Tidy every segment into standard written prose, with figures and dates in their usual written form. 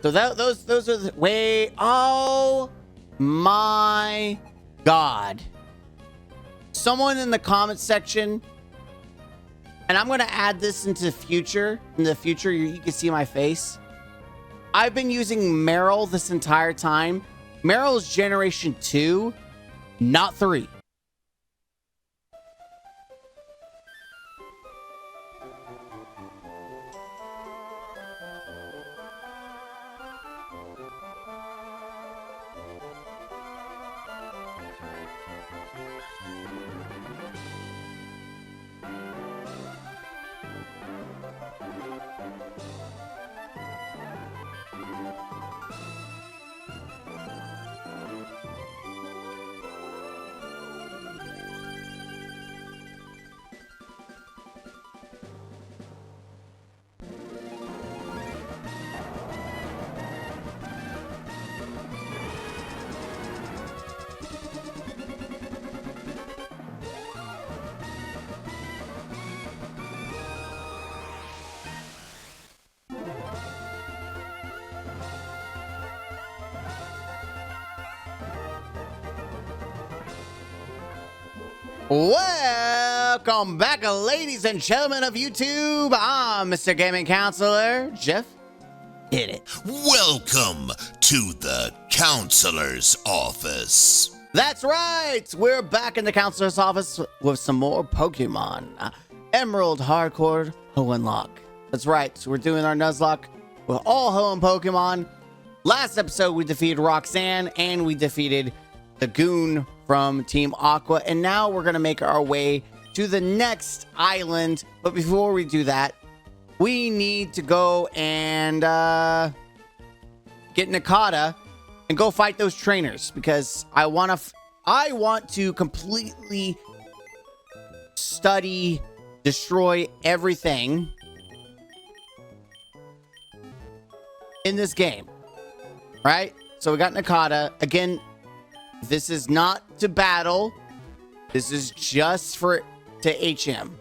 So those are the way. Oh my God. Someone in the comment section, and I'm going to add this into the future. In the future, you can see my face. I've been using Meryl this entire time. Meryl is generation 2, not 3. Welcome back, ladies and gentlemen of YouTube. I'm Mr. Gaming Counselor Jeff. Hit it. Welcome to the Counselor's Office. That's right. We're back in the Counselor's Office with some more Pokemon. Emerald, Hardcore HoennLocke. That's right. So we're doing our Nuzlocke with all Hoenn Pokemon. Last episode, we defeated Roxanne and we defeated the Goon from Team Aqua, and now we're gonna make our way to the next island. But before we do that, we need to go and get Nakata and go fight those trainers, because I want to completely study, destroy everything in this game, right? So we got Nakata again. This is not to battle. This is just to HM.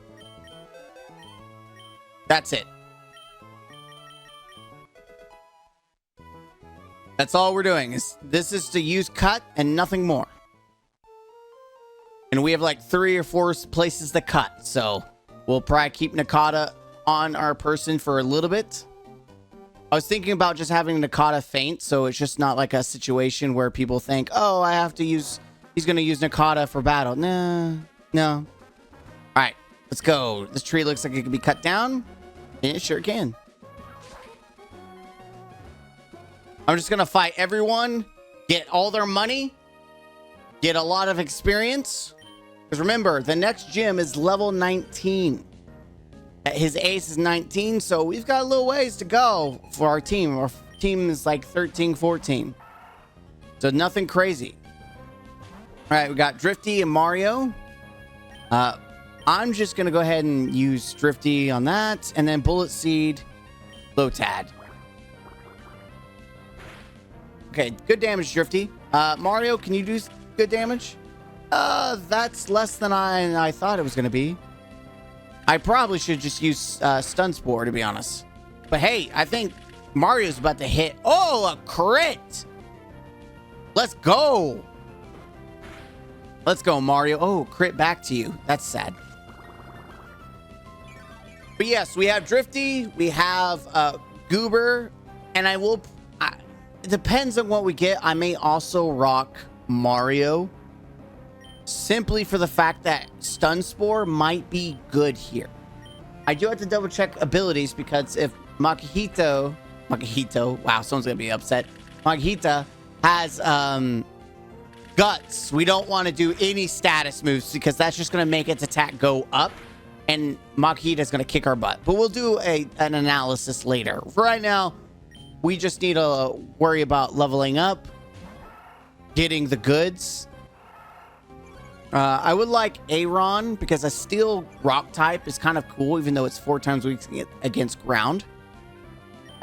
That's it. That's all we're doing. This is to use cut and nothing more. And we have like 3 or 4 places to cut. So we'll probably keep Nakata on our person for a little bit. I was thinking about just having Nakata faint, so it's just not like a situation where people think, oh, I have to use, he's going to use Nakata for battle. No. All right, let's go. This tree looks like it can be cut down. And it sure can. I'm just going to fight everyone, get all their money, get a lot of experience. Because remember, the next gym is level 19. His ace is 19, so we've got a little ways to go for our team. Our team is like 13, 14. So nothing crazy. All right, we got Drifty and Mario. I'm just going to go ahead and use Drifty on that. And then Bullet Seed, Lotad. Okay, good damage, Drifty. Mario, can you do good damage? That's less than I thought it was going to be. I probably should just use Stun Spore, to be honest. But hey, I think Mario's about to hit. Oh, a crit! Let's go! Let's go, Mario. Oh, crit back to you. That's sad. But yes, we have Drifty, we have Goober, and it depends on what we get. I may also rock Mario, simply for the fact that Stun Spore might be good here. I do have to double check abilities, because if Makihito, wow, someone's gonna be upset. Makihita has Guts. We don't want to do any status moves, because that's just gonna make its attack go up, and Makihita's gonna kick our butt. But we'll do an analysis later. For right now, we just need to worry about leveling up, getting the goods. I would like Aron, because a steel rock type is kind of cool, even though it's 4 times weak against ground.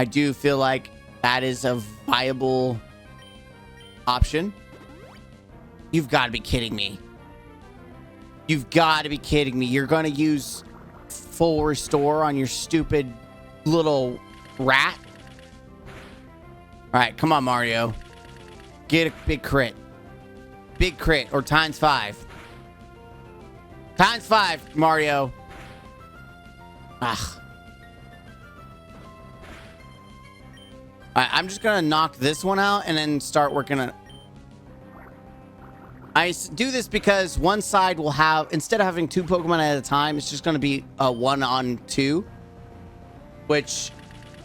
I do feel like that is a viable option. You've got to be kidding me. You've got to be kidding me. You're going to use full restore on your stupid little rat? All right, come on, Mario. Get a big crit. Big crit or times 5. Times 5, Mario. Ah. All right, I'm just going to knock this one out and then start working on... I do this because one side will have... Instead of having 2 Pokemon at a time, it's just going to be a 1-on-2. Which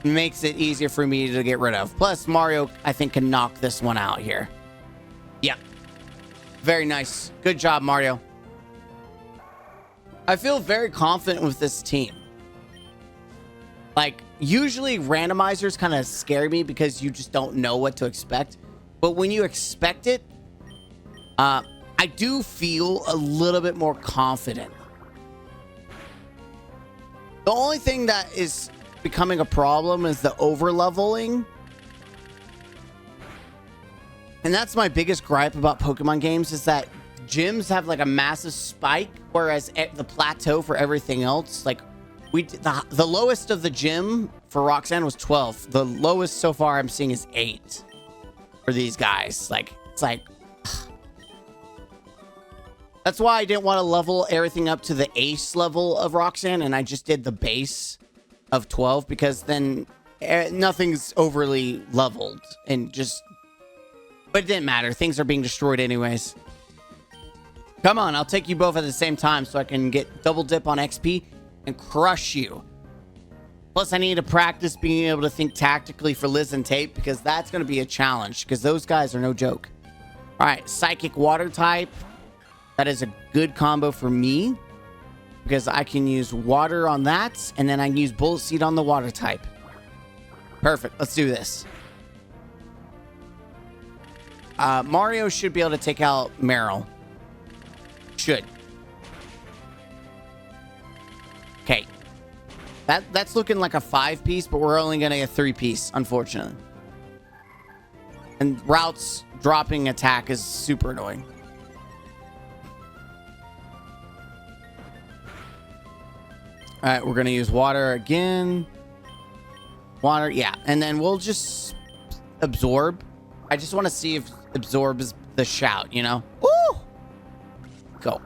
makes it easier for me to get rid of. Plus, Mario, I think, can knock this one out here. Yep. Very nice. Good job, Mario. I feel very confident with this team. Like, usually randomizers kind of scare me because you just don't know what to expect. But when you expect it, I do feel a little bit more confident. The only thing that is becoming a problem is the over-leveling. And that's my biggest gripe about Pokemon games is that gyms have like a massive spike, whereas at the plateau for everything else, like the lowest of the gym for Roxanne was 12. The lowest so far I'm seeing is 8 for these guys. Like, it's like, that's why I didn't want to level everything up to the ace level of Roxanne, and I just did the base of 12 because then nothing's overly leveled and just... But it didn't matter. Things are being destroyed anyways. Come on, I'll take you both at the same time so I can get double dip on XP and crush you. Plus, I need to practice being able to think tactically for Liz and Tape because that's going to be a challenge because those guys are no joke. All right, Psychic Water type. That is a good combo for me because I can use water on that and then I can use Bullet Seed on the water type. Perfect. Let's do this. Mario should be able to take out Meryl. Should. Okay. That's looking like a 5-piece, but we're only going to get 3-piece, unfortunately. And Rout's dropping attack is super annoying. All right, we're going to use water again. Water, yeah. And then we'll just absorb. I just want to see if absorb is the shout, you know? Woo! Go.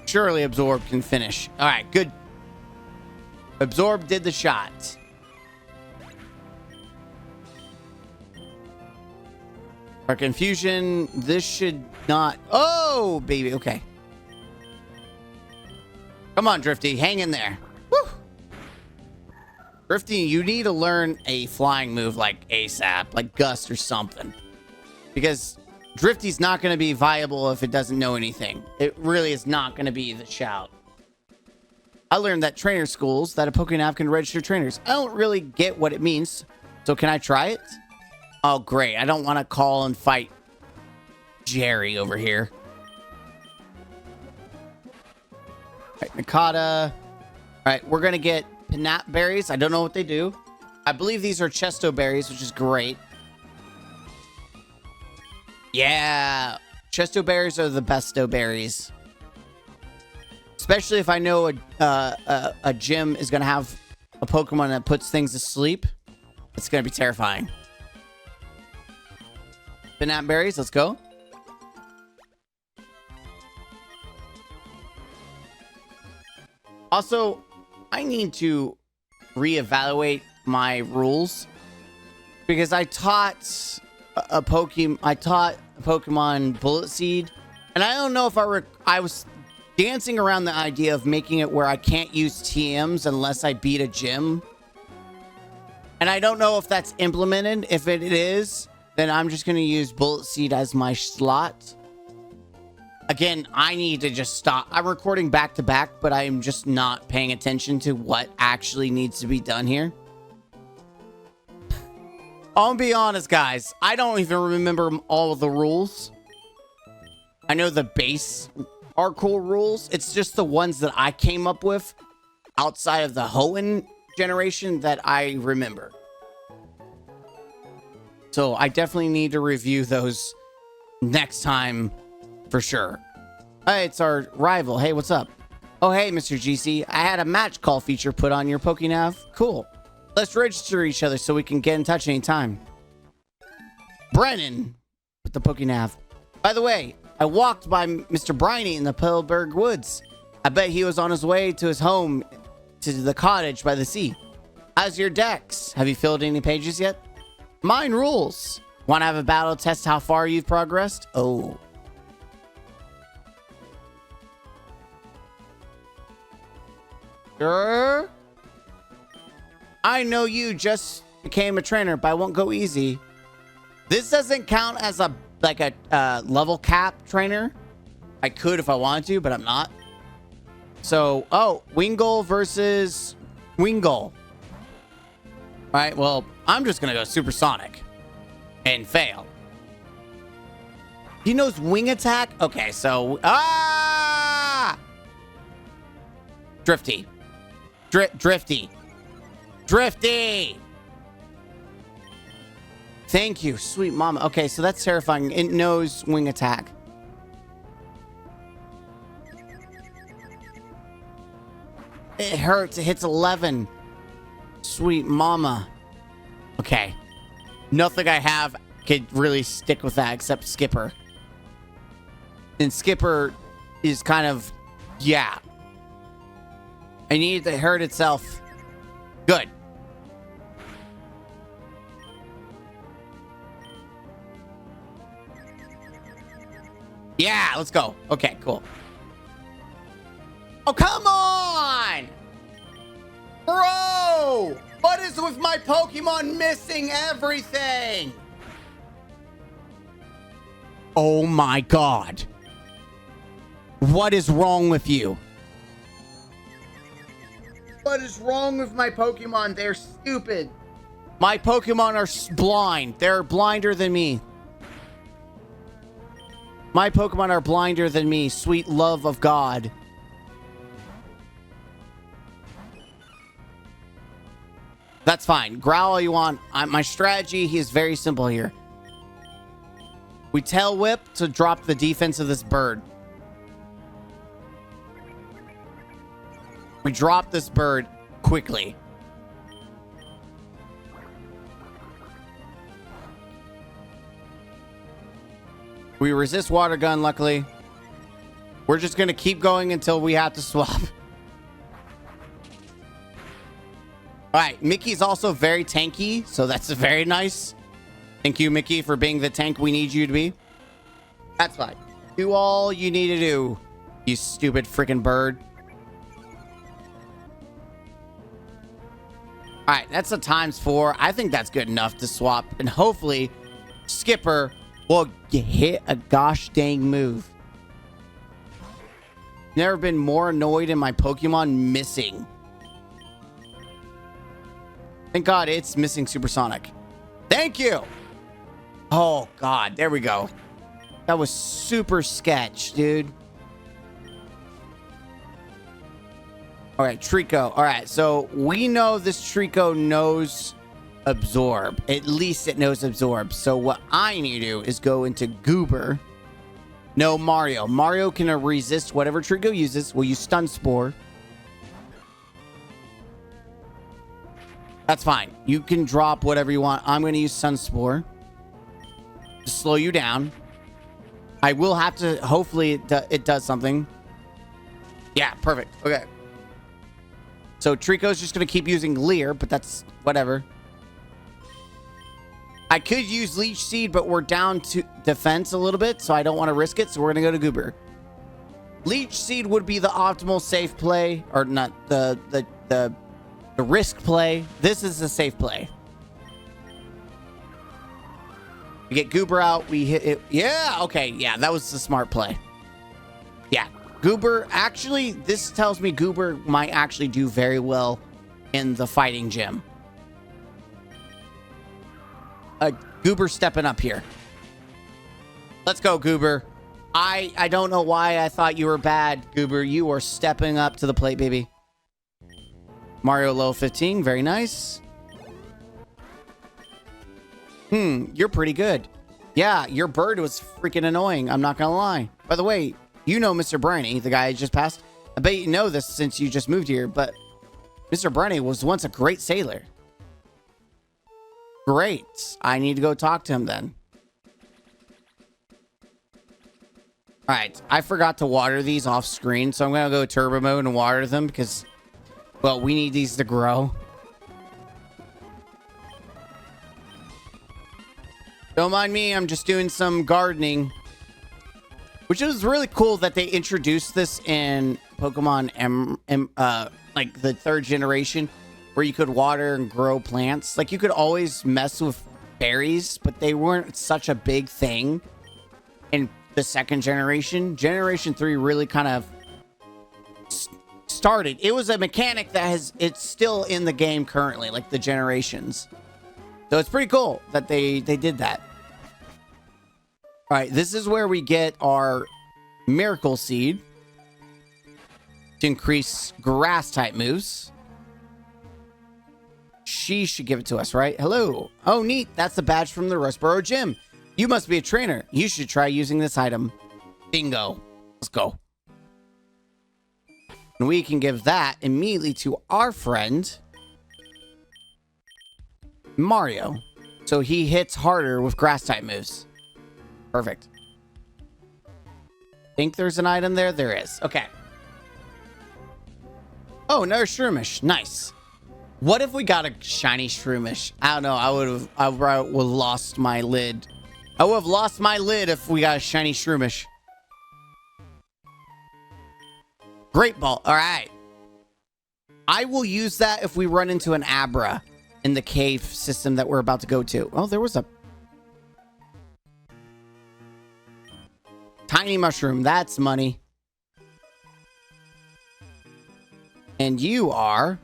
Surely absorb can finish. All right, good. Absorb did the shot. Our confusion, this should not... Oh, baby, okay. Come on, Drifty, hang in there. Woo! Drifty, you need to learn a flying move like ASAP, like Gust or something. Because Drifty's not going to be viable if it doesn't know anything. It really is not going to be the shout. I learned that trainer schools, that a Pokénav can register trainers. I don't really get what it means. So can I try it? Oh, great. I don't want to call and fight Jerry over here. All right, Nakata. All right, we're going to get Pinap berries. I don't know what they do. I believe these are Chesto berries, which is great. Yeah. Chesto berries are the besto berries. Especially if I know a gym is going to have a Pokemon that puts things to sleep. It's going to be terrifying. Banana berries, let's go. Also, I need to reevaluate my rules because I taught a Pokemon Bullet Seed, and I don't know if I was dancing around the idea of making it where I can't use TMs unless I beat a gym. And I don't know if that's implemented. If it is, then I'm just going to use Bullet Seed as my slot. Again, I need to just stop. I'm recording back to back, but I'm just not paying attention to what actually needs to be done here. I'll be honest, guys. I don't even remember all of the rules. I know the base hardcore rules. It's just the ones that I came up with outside of the Hoenn generation that I remember. So I definitely need to review those next time for sure. Hey, it's our rival. Hey, what's up? Oh, hey, Mr. GC. I had a match call feature put on your Pokénav. Cool. Let's register each other so we can get in touch anytime. Brennan with the Pokénav. By the way, I walked by Mr. Briney in the Pillberg Woods. I bet he was on his way to his home, to the cottage by the sea. How's your dex? Have you filled any pages yet? Mine rules. Want to have a battle to test how far you've progressed? Oh. Sure. I know you just became a trainer, but I won't go easy. This doesn't count as a level cap trainer. I could if I wanted to, but I'm not. So, oh, Wingull versus Wingull. All right, well, I'm just going to go supersonic and fail. He knows wing attack? Okay, so, Drifty. Drifty. Drifty! Thank you, sweet mama. Okay, so that's terrifying. It knows wing attack. It hurts. It hits 11. Sweet mama. Okay. Nothing I have could really stick with that except Skipper. And Skipper is kind of, yeah. I need it to hurt itself. Good. Yeah, let's go. Okay, cool. Oh, come on! Bro! What is with my Pokemon missing everything? Oh my god. What is wrong with you? What is wrong with my Pokemon? They're stupid. My Pokemon are blind. They're blinder than me. My Pokemon are blinder than me, sweet love of God. That's fine. Growl all you want. My strategy is very simple here. We tail whip to drop the defense of this bird. We drop this bird quickly. We resist water gun, luckily. We're just going to keep going until we have to swap. All right, Mickey's also very tanky, so that's very nice. Thank you, Mickey, for being the tank we need you to be. That's fine. Do all you need to do, you stupid freaking bird. All right, that's a ×4. I think that's good enough to swap, and hopefully Skipper will hit a gosh dang move. Never been more annoyed in my Pokemon missing. Thank God it's missing supersonic. Thank you. Oh God, there we go. That was super sketch, dude. All right, Trico. All right, so we know this Trico knows absorb. At least it knows absorb. So what I need to do is go into Goober. No, Mario. Mario can resist whatever Trico uses. We'll use Stun Spore. That's fine. You can drop whatever you want. I'm going to use Stun Spore to slow you down. I will have to, hopefully it does something. Yeah, perfect. Okay. So Trico's just going to keep using Leer, but that's whatever. I could use Leech Seed, but we're down to defense a little bit, so I don't want to risk it, so we're going to go to Goober. Leech Seed would be the optimal safe play, or not, the risk play. This is the safe play. We get Goober out, we hit it. Yeah, okay, yeah, that was the smart play. Yeah, Goober, actually, this tells me Goober might actually do very well in the fighting gym. Goober stepping up here. Let's go, Goober. I don't know why I thought you were bad, Goober. You are stepping up to the plate, baby. Mario level 15. Very nice. You're pretty good. Yeah, your bird was freaking annoying. I'm not gonna lie. By the way, you know Mr. Briney, the guy I just passed. I bet you know this since you just moved here, but Mr. Briney was once a great sailor. Great. I need to go talk to him then. All right. I forgot to water these off screen, so I'm going to go turbo mode and water them because, well, we need these to grow. Don't mind me. I'm just doing some gardening. Which is really cool that they introduced this in Pokemon like the 3rd generation, where you could water and grow plants. Like, you could always mess with berries, but they weren't such a big thing in the 2nd generation. Generation 3 really kind of started. It was a mechanic that it's still in the game currently, like the generations. So it's pretty cool that they did that. All right, this is where we get our Miracle Seed to increase grass type moves. She should give it to us, right? Hello. Oh, neat. That's the badge from the Rustboro Gym. You must be a trainer. You should try using this item. Bingo. Let's go. And we can give that immediately to our friend, Mario. So he hits harder with grass type moves. Perfect. Think there's an item there? There is. Okay. Oh, another Shroomish. Nice. What if we got a shiny Shroomish? I don't know. I would have lost my lid. I would have lost my lid if we got a shiny Shroomish. Great ball. All right. I will use that if we run into an Abra in the cave system that we're about to go to. Oh, there was a tiny mushroom. That's money. And you are...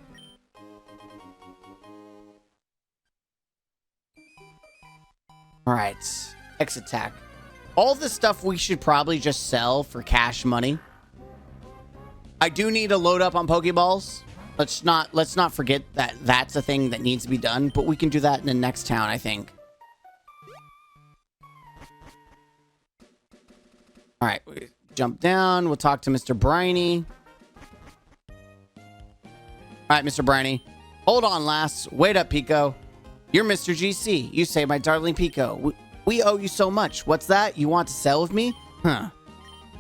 Alright. X attack. All this stuff we should probably just sell for cash money. I do need to load up on Pokeballs. Let's not forget that that's a thing that needs to be done. But we can do that in the next town, I think. All right, we jump down. We'll talk to Mr. Briny. All right, Mr. Briny. Hold on, lass. Wait up, Pico. You're Mr. GC. You say, my darling Pico. We owe you so much. What's that? You want to sell with me? Huh.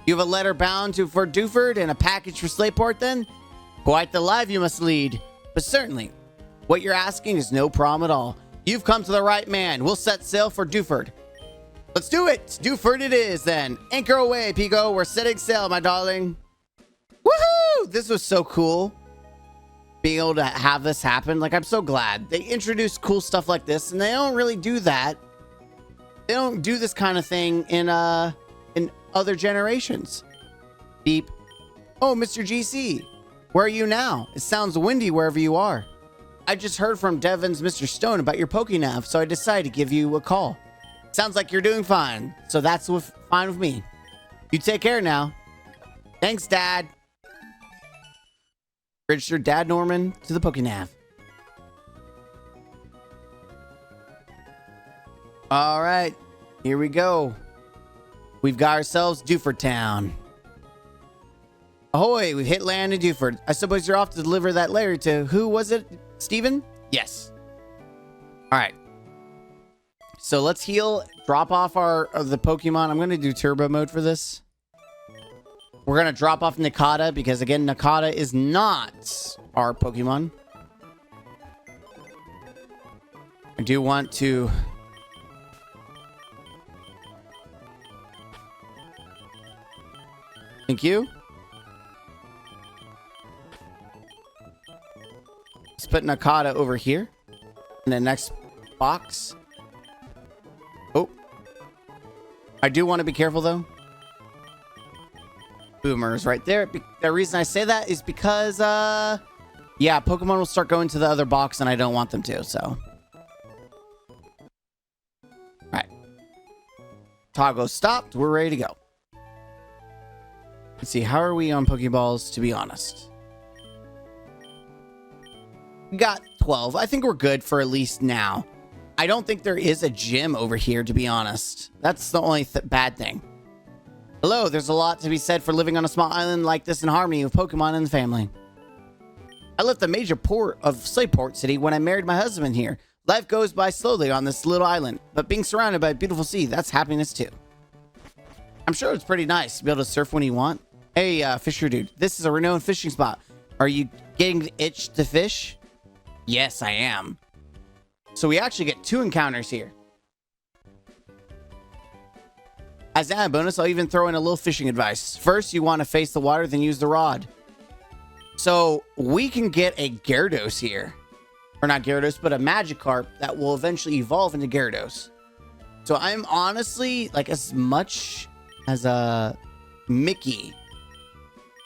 You have a letter bound for Dewford and a package for Slateport, then? Quite the life you must lead. But certainly, what you're asking is no problem at all. You've come to the right man. We'll set sail for Dewford. Let's do it. Dewford it is, then. Anchor away, Pico. We're setting sail, my darling. Woohoo! This was so cool. Being able to have this happen. Like, I'm so glad. They introduced cool stuff like this, and they don't really do that. They don't do this kind of thing in other generations. Beep. Oh, Mr. GC. Where are you now? It sounds windy wherever you are. I just heard from Devon's Mr. Stone about your Pokénav, so I decided to give you a call. Sounds like you're doing fine, so that's fine with me. You take care now. Thanks, Dad. Register Dad Norman to the Pokénav. All right, here we go. We've got ourselves Dewford Town. Ahoy, we've hit land in Dewford. I suppose you're off to deliver that letter to, who was it, Steven? Yes. All right. So let's heal, drop off the Pokemon. I'm going to do turbo mode for this. We're going to drop off Nakata because, again, Nakata is not our Pokemon. I do want to... Thank you. Let's put Nakata over here in the next box. Oh. I do want to be careful, though. Boomers right there. The reason I say that is because, yeah, Pokemon will start going to the other box, and I don't want them to, so. All right. Toggle stopped. We're ready to go. Let's see. How are we on Pokeballs, to be honest? We got 12. I think we're good for at least now. I don't think there is a gym over here, to be honest. That's the only bad thing. Hello, there's a lot to be said for living on a small island like this in harmony with Pokemon and the family. I left the major port of Slateport City when I married my husband here. Life goes by slowly on this little island, but being surrounded by a beautiful sea, that's happiness too. I'm sure it's pretty nice to be able to surf when you want. Hey, fisher dude, this is a renowned fishing spot. Are you getting the itch to fish? Yes, I am. So we actually get 2 encounters here. As an added bonus, I'll even throw in a little fishing advice. First, you want to face the water, then use the rod. So we can get a Gyarados here. Or not Gyarados, but a Magikarp that will eventually evolve into Gyarados. So I'm honestly, like, as much as Mickey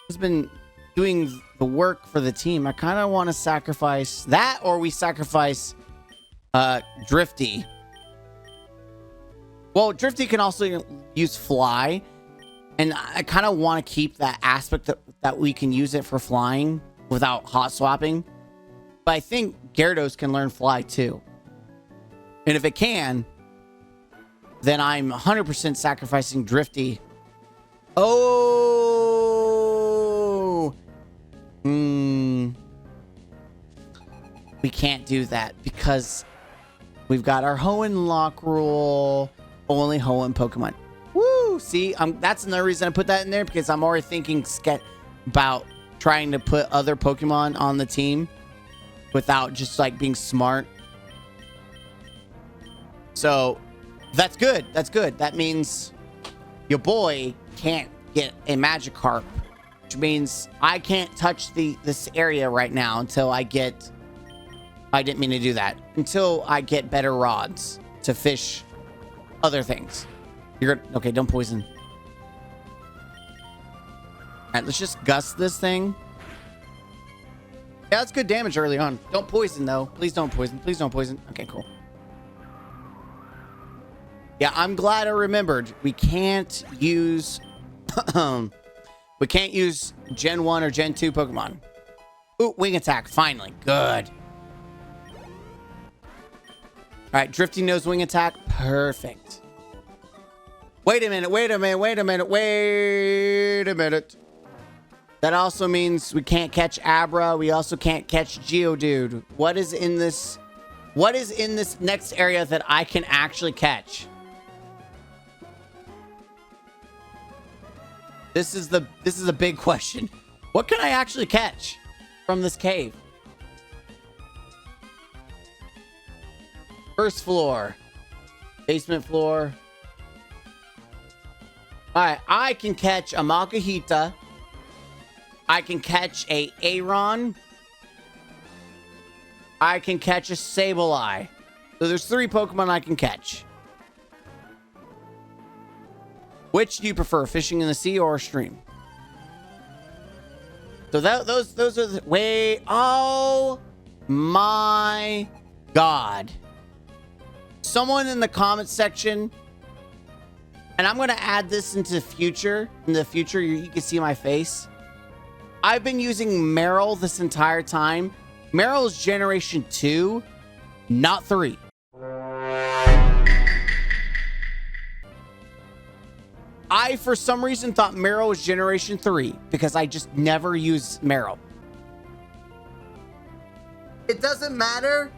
has been doing the work for the team, I kind of want to sacrifice that, or we sacrifice Drifty. Well, Drifty can also use Fly, and I kind of want to keep that aspect that we can use it for flying without hot swapping. But I think Gyarados can learn Fly too. And if it can, then I'm 100% sacrificing Drifty. Oh! We can't do that because we've got our HoennLocke rule. Only Hoenn Pokemon. Woo! See, that's another reason I put that in there, because I'm already thinking about trying to put other Pokemon on the team without just like being smart. So that's good. That's good. That means your boy can't get a Magikarp, which means I can't touch this area right now until I get. I didn't mean to do that. Until I get better rods to fish other things. Okay, don't poison. Alright, let's just gust this thing. Yeah, that's good damage early on. Don't poison, though. Please don't poison. Please don't poison. Okay, cool. Yeah, I'm glad I remembered. We can't use... we can't use Gen 1 or Gen 2 Pokemon. Ooh, Wing Attack. Finally. Good. Alright, Drifty knows Wing Attack. Perfect. Wait a minute, wait a minute, wait a minute, wait a minute. That also means we can't catch Abra. We also can't catch Geodude. What is in this next area that I can actually catch? This is a big question. What can I actually catch from this cave? First floor. Basement floor. Alright, I can catch a Makahita. I can catch a Aron. I can catch a Sableye. So there's 3 Pokemon I can catch. Which do you prefer, fishing in the sea or a stream? So those are the way. Oh my God. Someone in the comments section, and I'm going to add this into the future. In the future, you can see my face. I've been using Meryl this entire time. Meryl is Generation 2, not 3. I, for some reason, thought Meryl was Generation 3 because I just never use Meryl. It doesn't matter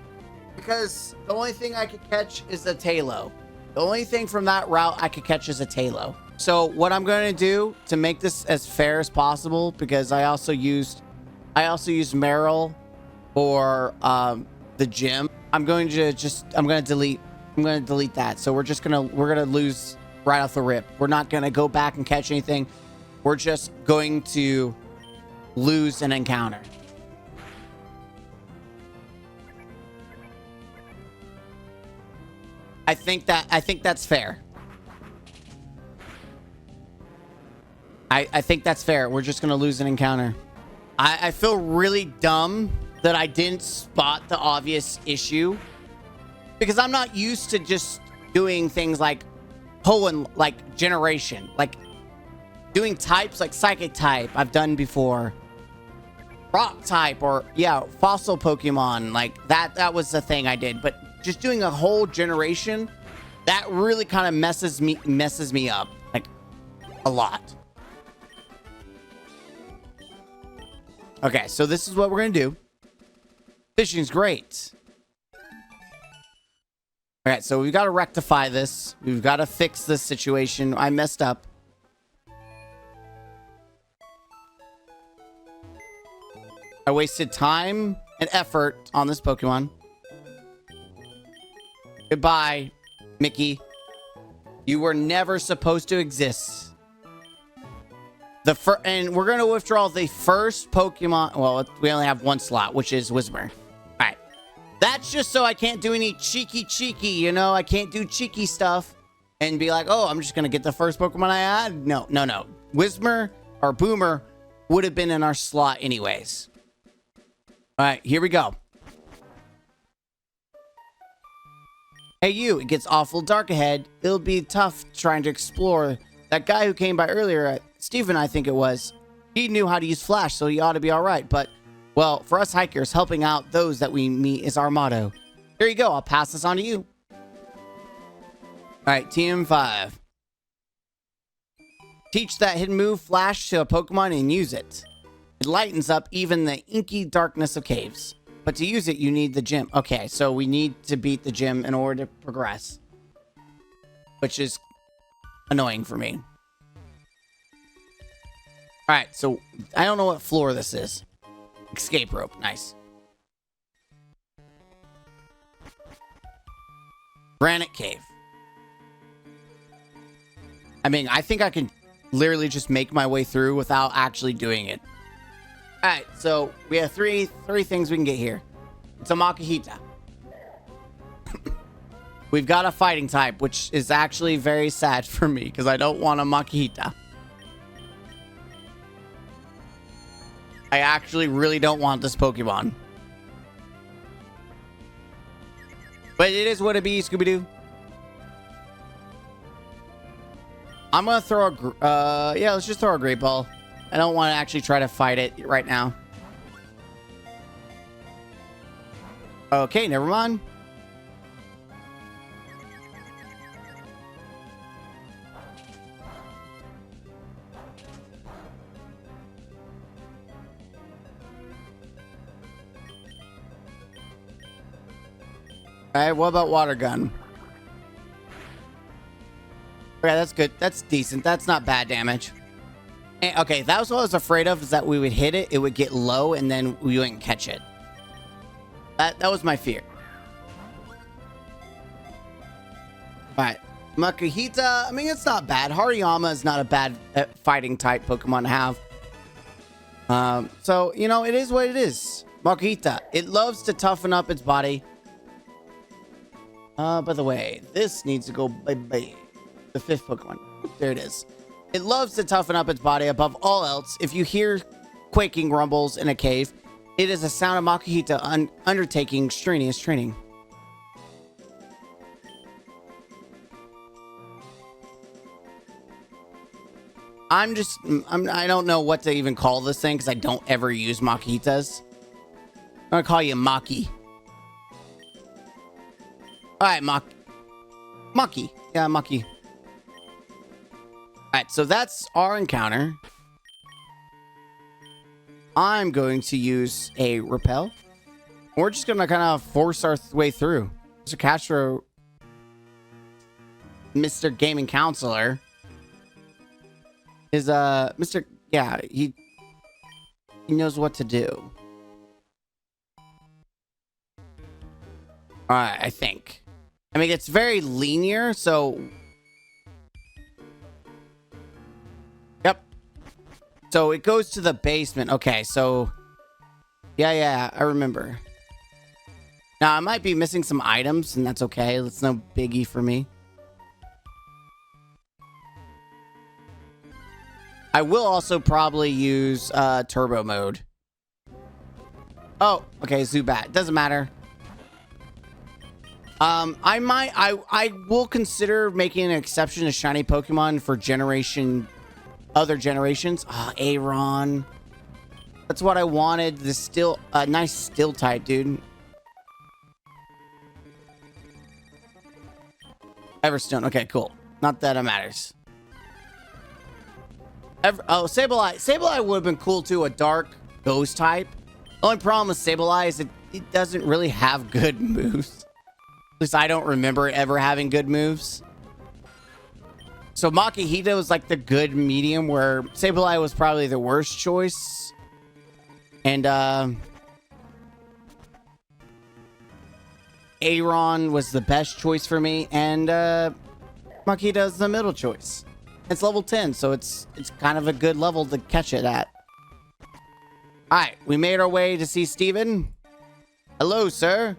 because the only thing I could catch is a Tailo. The only thing from that route I could catch is a Tailo. So what I'm going to do to make this as fair as possible, because I also used Meryl for the gym. I'm going to delete that. So we're going to lose right off the rip. We're not going to go back and catch anything. We're just going to lose an encounter. I think that's fair. I think that's fair. We're just gonna lose an encounter. I feel really dumb that I didn't spot the obvious issue, because I'm not used to just doing things like Hoenn, like generation, like doing types like Psychic type. I've done before. Rock type, or yeah, fossil Pokemon, like that was the thing I did. But just doing a whole generation, that really kind of messes me up, like, a lot. Okay, so this is what we're gonna do. Fishing's great. All right, so we've got to rectify this. We've got to fix this situation. I messed up. I wasted time and effort on this Pokemon. Goodbye, Mickey. You were never supposed to exist. And we're going to withdraw the first Pokemon. Well, we only have one slot, which is Whismur. All right. That's just so I can't do any cheeky, you know? I can't do cheeky stuff and be like, oh, I'm just going to get the first Pokemon I had. No. Whismur or Boomer would have been in our slot anyways. All right, here we go. Hey, you, it gets awful dark ahead. It'll be tough trying to explore. That guy who came by earlier, Steven, I think it was, he knew how to use Flash, so he ought to be all right. But, well, for us hikers, helping out those that we meet is our motto. Here you go. I'll pass this on to you. All right, Team 5. Teach that hidden move, Flash, to a Pokemon and use it. It lightens up even the inky darkness of caves. But to use it, you need the gym. Okay, so we need to beat the gym in order to progress. Which is annoying for me. Alright, so I don't know what floor this is. Escape rope, nice. Granite cave. I mean, I think I can literally just make my way through without actually doing it. Alright, so we have three things we can get here. It's a Makuhita. We've got a fighting type, which is actually very sad for me because I don't want a Makuhita. I actually really don't want this Pokemon. But it is what it be, Scooby-Doo. I'm gonna throw a... yeah, let's just throw a Great Ball. I don't want to actually try to fight it right now. Okay, never mind. Alright, what about Water Gun? Okay, that's good. That's decent. That's not bad damage. Okay, that was what I was afraid of, is that we would hit it, it would get low, and then we wouldn't catch it. That was my fear. Alright, Makuhita, I mean, it's not bad. Hariyama is not a bad fighting type Pokemon to have. So, you know, it is what it is. Makuhita, it loves to toughen up its body. By the way, this needs to go bye-bye. The 5th Pokemon. There it is. It loves to toughen up its body above all else. If you hear quaking rumbles in a cave, it is a sound of Makuhita undertaking strenuous training. I don't know what to even call this thing because I don't ever use Makuhitas. I'm gonna call you Maki. Alright, Maki. Yeah, Maki. Alright, so that's our encounter. I'm going to use a repel. We're just going to kind of force our way through. Mr. Castro, Mr. Gaming Counselor, is, Mr. Yeah, he knows what to do. Alright, I think. I mean, it's very linear, so... Yep. So it goes to the basement. Okay, so... Yeah, I remember. Now, I might be missing some items, and that's okay. That's no biggie for me. I will also probably use turbo mode. Oh, okay, Zubat. Doesn't matter. I will consider making an exception to shiny Pokemon for other generations. Ah, Aeron. That's what I wanted. Nice still type, dude. Everstone. Okay, cool. Not that it matters. Sableye. Sableye would have been cool too. A dark ghost type. The only problem with Sableye is it doesn't really have good moves. least I don't remember ever having good moves. So Makihita was like the good medium, where Sableye was probably the worst choice. And Aron was the best choice for me, and Makihita is the middle choice. It's level 10, so it's kind of a good level to catch it at. Alright, we made our way to see Steven. Hello, sir.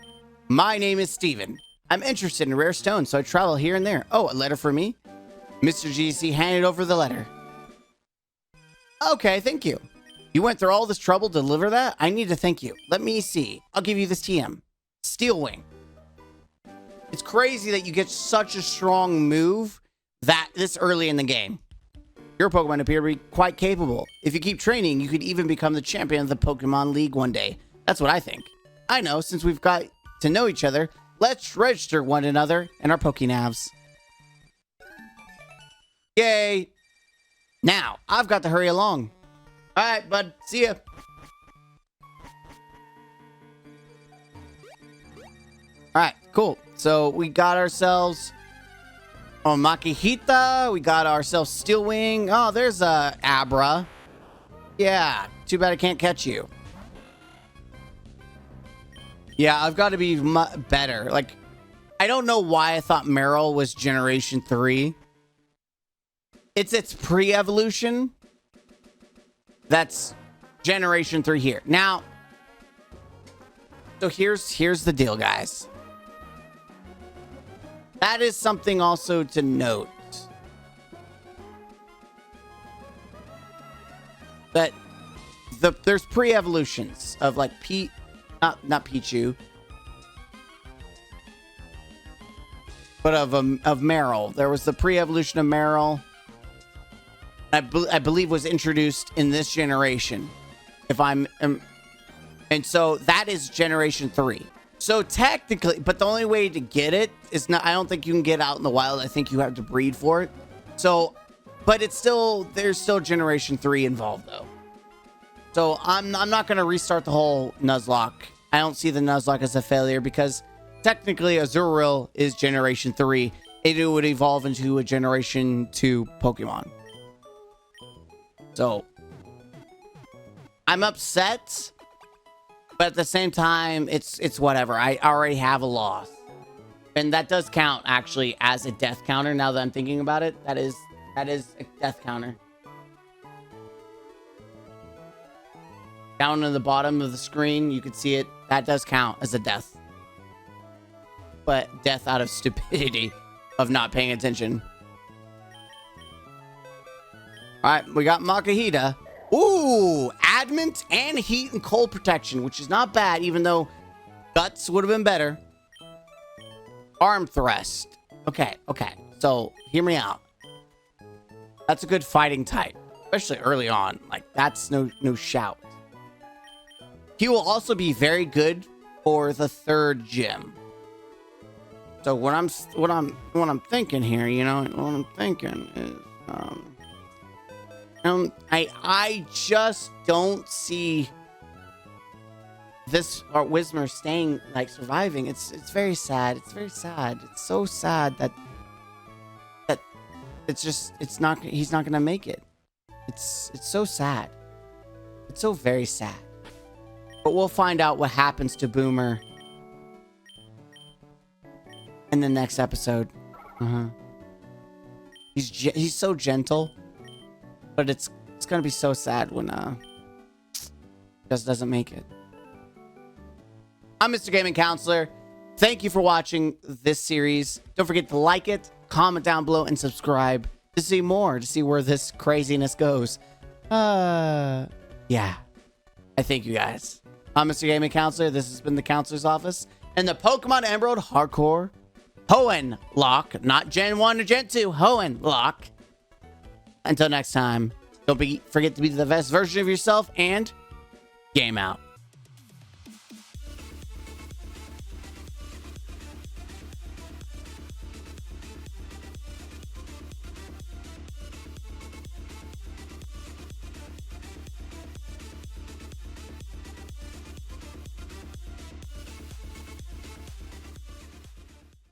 My name is Steven. I'm interested in rare stones, so I travel here and there. Oh, a letter for me? Mr. GC handed over the letter. Okay, thank you. You went through all this trouble to deliver that? I need to thank you. Let me see. I'll give you this TM. Steel Wing. It's crazy that you get such a strong move that this early in the game. Your Pokemon appear to be quite capable. If you keep training, you could even become the champion of the Pokemon League one day. That's what I think. I know, since we've got to know each other, let's register one another in our Pokénavs. Yay! Now, I've got to hurry along. Alright, bud. See ya. Alright, cool. So, we got ourselves Makihita. We got ourselves Steel Wing. Oh, there's Abra. Yeah, too bad I can't catch you. Yeah, I've got to be better. Like, I don't know why I thought Meryl was Generation 3. It's its pre-evolution. That's Generation 3 here. Now, so here's the deal, guys. That is something also to note. That there's pre-evolutions of like not Pichu, but of Meryl. There was the pre-evolution of Meryl. I believe was introduced in this generation. And so that is Generation 3. So technically, but the only way to get it is not, I don't think you can get out in the wild. I think you have to breed for it. So, but it's still, there's still Generation 3 involved though. So I'm not going to restart the whole Nuzlocke. I don't see the Nuzlocke as a failure because technically Azurill is Generation 3. It would evolve into a Generation 2 Pokemon. So, I'm upset, but at the same time, it's whatever. I already have a loss. And that does count, actually, as a death counter, now that I'm thinking about it. That is a death counter. Down in the bottom of the screen, you can see it. That does count as a death. But death out of stupidity of not paying attention. Alright, we got Makihita. Ooh, Adamant and Heat and Cold Protection, which is not bad, even though Guts would have been better. Arm Thrust. Okay. So, hear me out. That's a good fighting type, especially early on. Like, that's no shout. He will also be very good for the third gym. So, what I'm thinking here, you know, what I'm thinking is, I just don't see this or Whismur staying, like, surviving. It's very sad. It's very sad. It's so sad that he's not gonna make it. It's so sad. It's so very sad. But we'll find out what happens to Boomer in the next episode. He's so gentle. But it's gonna be so sad when just doesn't make it. I'm Mr. Gaming Counselor. Thank you for watching this series. Don't forget to like it, comment down below, and subscribe to see more, to see where this craziness goes. Yeah. I thank you guys. I'm Mr. Gaming Counselor. This has been the Counselor's Office and the Pokemon Emerald Hardcore HoennLocke, not Gen 1 or Gen 2, HoennLocke. Until next time, don't forget to be the best version of yourself and game out.